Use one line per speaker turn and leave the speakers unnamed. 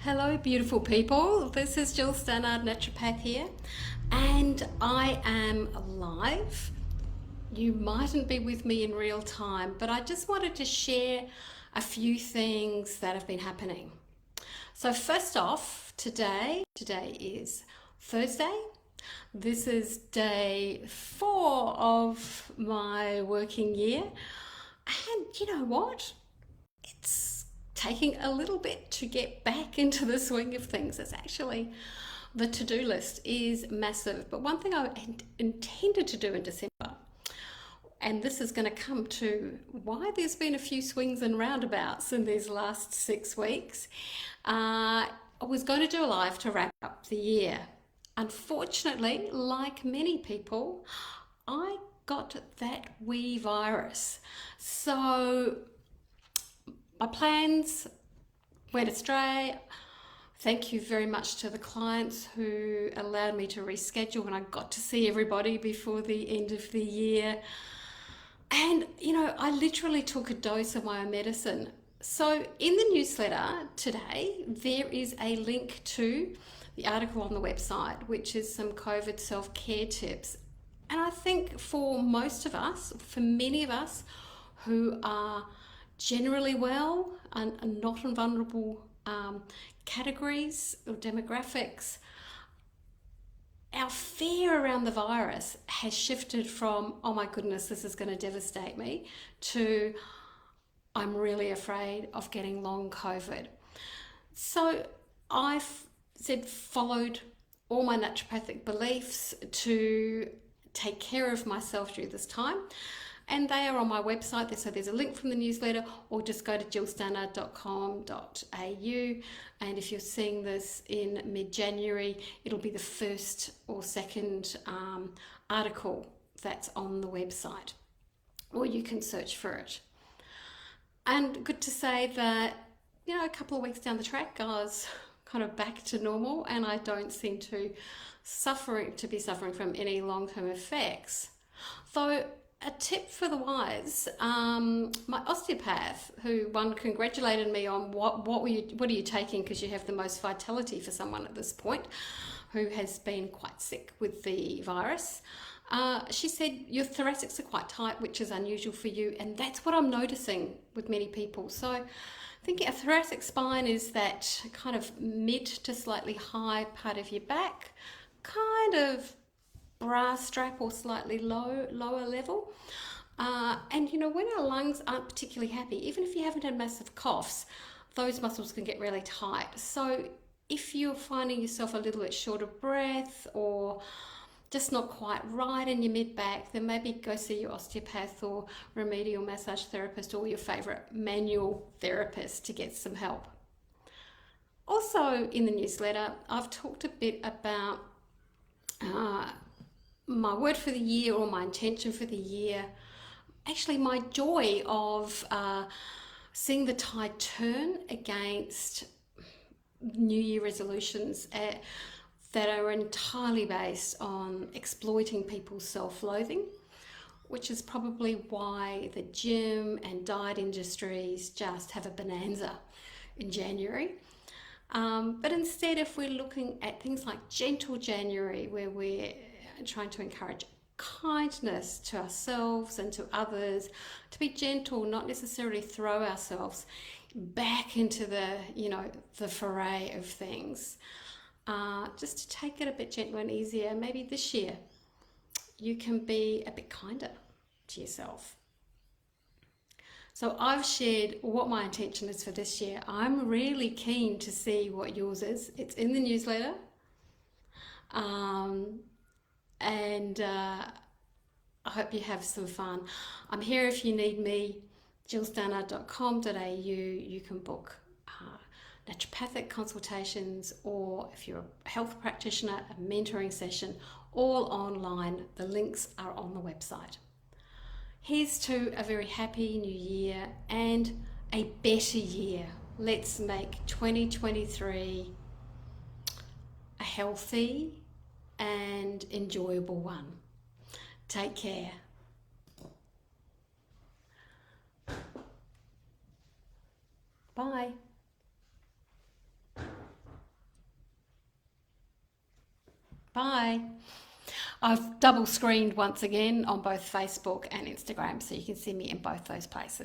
Hello, beautiful people. This is Jill Stannard, Naturopath here, and I am live. You mightn't be with me in real time, but I just wanted to share a few things that have been happening. So, first off, today is Thursday. This is day 4 of my working year, and you know what? It's taking a little bit to get back into the swing of things. It's actually, the to-do list is massive. But one thing I intended to do in December, and this is going to come to why there's been a few swings and roundabouts in these last 6 weeks, I was going to do a live to wrap up the year. Unfortunately, like many people, I got that wee virus. So my plans went astray. Thank you very much to the clients who allowed me to reschedule when I got to see everybody before the end of the year. And, I literally took a dose of my own medicine. So in the newsletter today, there is a link to the article on the website, which is some COVID self-care tips. And I think for most of us, for many of us who are generally well and not in vulnerable categories or demographics, our fear around the virus has shifted from, oh my goodness, this is going to devastate me, to I'm really afraid of getting long COVID. So I've followed all my naturopathic beliefs to take care of myself through this time. And they are on my website. So there's a link from the newsletter, or just go to jillstannard.com.au. And if you're seeing this in mid-January, it'll be the first or second article that's on the website, or you can search for it. And good to say that, a couple of weeks down the track, I was kind of back to normal, and I don't seem to be suffering from any long-term effects. Though, a tip for the wise, my osteopath, who congratulated me on what are you taking, because you have the most vitality for someone at this point who has been quite sick with the virus. She said your thoracics are quite tight, which is unusual for you, and that's what I'm noticing with many people. So I think a thoracic spine is that kind of mid to slightly high part of your back, kind of bra strap or slightly lower level. And when our lungs aren't particularly happy, even if you haven't had massive coughs, those muscles can get really tight. So if you're finding yourself a little bit short of breath, or just not quite right in your mid-back, then maybe go see your osteopath or remedial massage therapist, or your favorite manual therapist, to get some help. Also in the newsletter, I've talked a bit about my word for the year, or my intention for the year, actually my joy of seeing the tide turn against New Year resolutions that are entirely based on exploiting people's self-loathing, which is probably why the gym and diet industries just have a bonanza in January. But instead, if we're looking at things like Gentle January, where we're trying to encourage kindness to ourselves and to others, to be gentle, not necessarily throw ourselves back into the foray of things, just to take it a bit gentler and easier. Maybe this year you can be a bit kinder to yourself. So I've shared what my intention is for this year. I'm really keen to see what yours is. It's in the newsletter. And I hope you have some fun. I'm here if you need me, jillstannard.com.au. You can book naturopathic consultations, or if you're a health practitioner, a mentoring session, all online. The links are on the website. Here's to a very happy new year and a better year. Let's make 2023 a healthy and enjoyable one. Take care. Bye. Bye. I've double screened once again on both Facebook and Instagram, so you can see me in both those places.